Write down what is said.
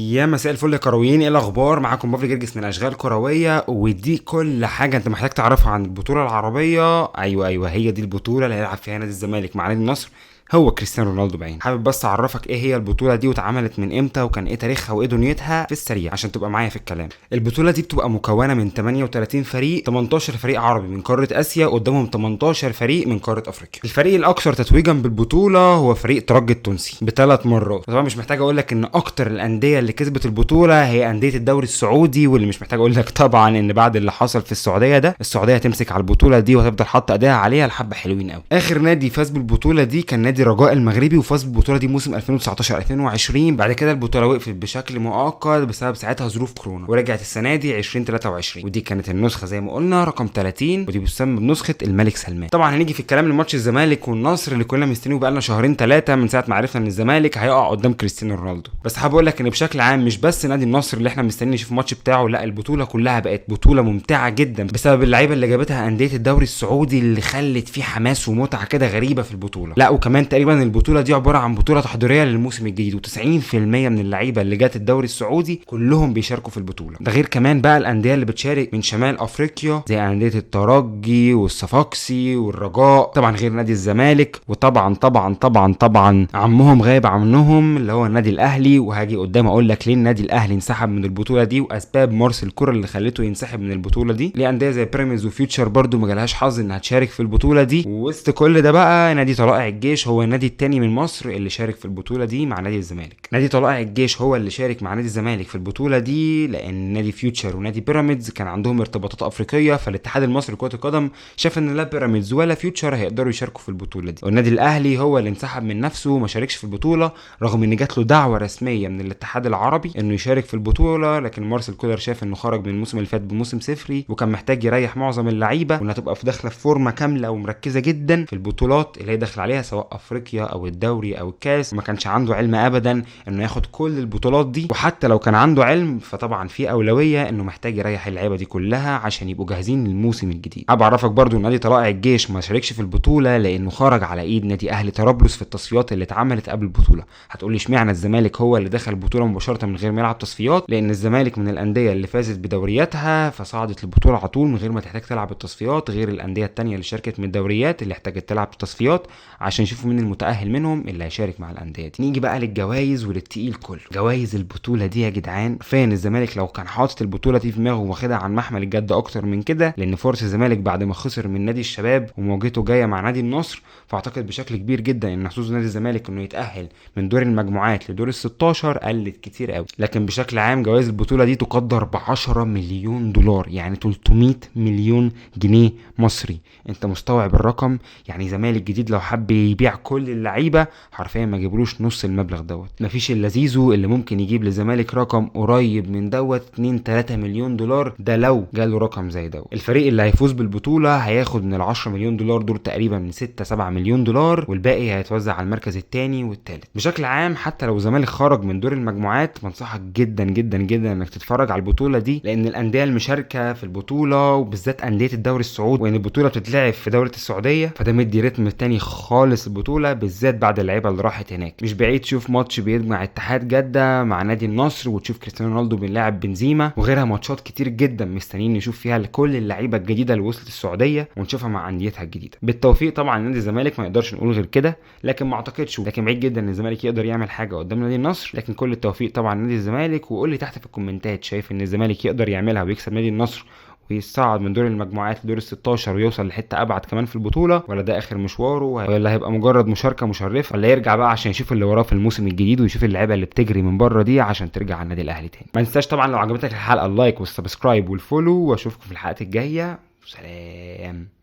يا مساء الفل يا كرويين، ايه الاخبار؟ معاكم بافلي جرجس من اشغال كرويه، ودي كل حاجه انت محتاج تعرفها عن البطوله العربيه. ايوه هي دي البطوله اللي هيلعب فيها نادي الزمالك مع نادي النصر، هو كريستيانو رونالدو بعينه. حابب بس اعرفك ايه هي البطوله دي واتعملت من امتى وكان ايه تاريخها وايه دنيتها في السريع عشان تبقى معايا في الكلام. البطوله دي بتبقى مكونه من 38 فريق، 18 فريق عربي من قاره اسيا قدامهم 18 فريق من قاره افريقيا. الفريق الاكثر تتويجا بالبطوله هو فريق ترجي التونسي بثلاث مرات. طبعا مش محتاج اقول لك ان اكتر الانديه اللي كسبت البطوله هي انديه الدوري السعودي، واللي مش محتاج اقول لك طبعا ان بعد اللي حصل في السعوديه ده السعوديه هتمسك على البطوله دي وهتفضل حاطه ايديها عليها لحبه حلوين قوي. اخر نادي فاز بالبطوله دي كان نادي رجاء المغربي، وفاز بالبطوله دي موسم 2019 2020. بعد كده البطوله وقفت بشكل مؤقت بسبب ساعتها ظروف كورونا، ورجعت السنه دي 2023، ودي كانت النسخه زي ما قلنا رقم 30، ودي بتسمى بنسخه الملك سلمان. طبعا هنيجي في الكلام لماتش الزمالك والنصر اللي كلنا مستنيوه بقالنا شهرين ثلاثه من ساعه ما عرفنا ان الزمالك هيقع قدام كريستيانو رونالدو. بس حابب اقول لك ان بشكل عام مش بس نادي النصر اللي احنا مستنيين نشوف الماتش بتاعه، لا البطوله كلها بقت بطوله ممتعه جدا بسبب اللعيبه اللي جابتها انديه الدوري السعودي اللي خلت فيه حماس ومتعه كده غريبه في البطوله. لا وكمان تقريبا البطوله دي عباره عن بطوله تحضيريه للموسم الجديد، و90% من اللعيبه اللي جات الدوري السعودي كلهم بيشاركوا في البطوله. ده غير كمان بقى الانديه اللي بتشارك من شمال افريقيا زي انديه الترجي والصفاقسي والرجاء، طبعا غير نادي الزمالك، وطبعا طبعا طبعا طبعا عمهم غايب عنهم اللي هو النادي الاهلي. وهاجي قدام اقول لك ليه النادي الاهلي انسحب من البطوله دي واسباب مارس الكره اللي خلته ينسحب من البطوله دي. ليه انديه زي بيراميدز وفيوتشر برده ما جالهاش حظ انها تشارك في البطوله دي. ووسط كل ده بقى نادي طلائع الجيش هو النادي الثاني من مصر اللي شارك في البطوله دي مع نادي الزمالك. نادي طلائع الجيش هو اللي شارك مع نادي الزمالك في البطوله دي لان نادي فيوتشر ونادي بيراميدز كان عندهم ارتباطات افريقيه، فالاتحاد المصري لكره القدم شاف ان لا بيراميدز ولا فيوتشر هيقدروا يشاركوا في البطوله دي. والنادي الاهلي هو اللي انسحب من نفسه وما شاركش في البطوله رغم ان جات له دعوه رسميه من الاتحاد العربي انه يشارك في البطوله، لكن مارسيل كولر شاف انه خرج من الموسم اللي فات بموسم صفري وكان محتاج يريح معظم اللعيبه وانها تبقى في داخله في فورمه كامله ومركزه جدا في البطولات اللي هي داخل عليها سواء افريقيا او الدوري او الكاس. وما كانش عنده علم ابدا انه ياخد كل البطولات دي، وحتى لو كان عنده علم فطبعا في اولويه انه محتاج يريح اللعيبه دي كلها عشان يبقوا جاهزين للموسم الجديد. ابى اعرفك برضو ان نادي طلائع الجيش ما شاركش في البطوله لانه خرج على ايد نادي اهلي طرابلس في التصفيات اللي اتعملت قبل البطوله. هتقول لي اشمعنى الزمالك هو اللي دخل البطوله مباشره من غير ما يلعب تصفيات؟ لان الزمالك من الانديه اللي فازت بدورياتها فصعدت للبطوله على طول من غير ما تحتاج تلعب التصفيات، غير الانديه الثانيه اللي شاركت من الدوريات اللي احتاجت تلعب التصفيات عشان يشوفوا مين المتاهل منهم اللي هيشارك مع الانديه دي. نيجي بقى للجوائز وللتقيل كله. جوائز البطوله دي يا جدعان فين الزمالك لو كان حاطط البطوله دي في دماغه واخدها عن محمل الجد اكتر من كده، لان فرص الزمالك بعد ما خسر من نادي الشباب ومواجهته جايه مع نادي النصر، فاعتقد بشكل كبير جدا ان حظوظ نادي الزمالك انه يتاهل من دور المجموعات لدور ال16 قلت كتير قوي. لكن بشكل عام جوائز البطوله دي تقدر ب10 مليون دولار، يعني 300 مليون جنيه مصري. انت مستوعب الرقم؟ يعني زمالك جديد لو حب يبيع كل اللعيبه حرفيا ما يجيبلوش نص المبلغ دوت. مفيش الا زيزو اللي ممكن يجيب للزمالك رقم قريب من دوت 2-3 مليون دولار، ده لو جاله رقم زي دوت. الفريق اللي هيفوز بالبطوله هياخد من ال10 مليون دولار دول تقريبا من 6-7 مليون دولار، والباقي هيتوزع على المركز الثاني والثالث. بشكل عام حتى لو الزمالك خرج من دور المجموعات بنصحك جدا جدا جدا انك تتفرج على البطوله دي، لان الانديه المشاركه في البطوله وبالذات انديه الدوري السعودي وان البطوله بتتلعب في دوله السعوديه فده مدي رتم تاني خالص البطوله، بالذات بعد اللعيبه اللي راحت هناك. مش بعيد تشوف ماتش بيجمع اتحاد جده مع نادي النصر وتشوف كريستيانو رونالدو بنلاعب بنزيما، وغيرها ماتشات كتير جدا مستنيين نشوف فيها كل اللعيبه الجديده اللي وصلت السعوديه ونشوفها مع انديتها الجديده. بالتوفيق طبعا نادي الزمالك، ما يقدرش نقول غير كده، لكن ما اعتقدش، لكن بعيد جدا ان الزمالك يقدر يعمل حاجه قدام نادي النصر. لكن كل التوفيق طبعا نادي الزمالك. وقول لي تحت في الكومنتات شايف ان الزمالك يقدر يعملها ويكسب نادي النصر ويصعد من دور المجموعات لدور ال16 ويوصل لحته ابعد كمان في البطوله، ولا ده اخر مشواره، ولا هيبقى مجرد مشاركه مشرفه، ولا يرجع بقى عشان يشوف اللي وراه في الموسم الجديد ويشوف اللعيبه اللي بتجري من بره دي عشان ترجع على النادي الاهلي تاني. ما تنساش طبعا لو عجبتك الحلقه اللايك والسبسكرايب والفولو، واشوفكم في الحلقات الجايه. سلام.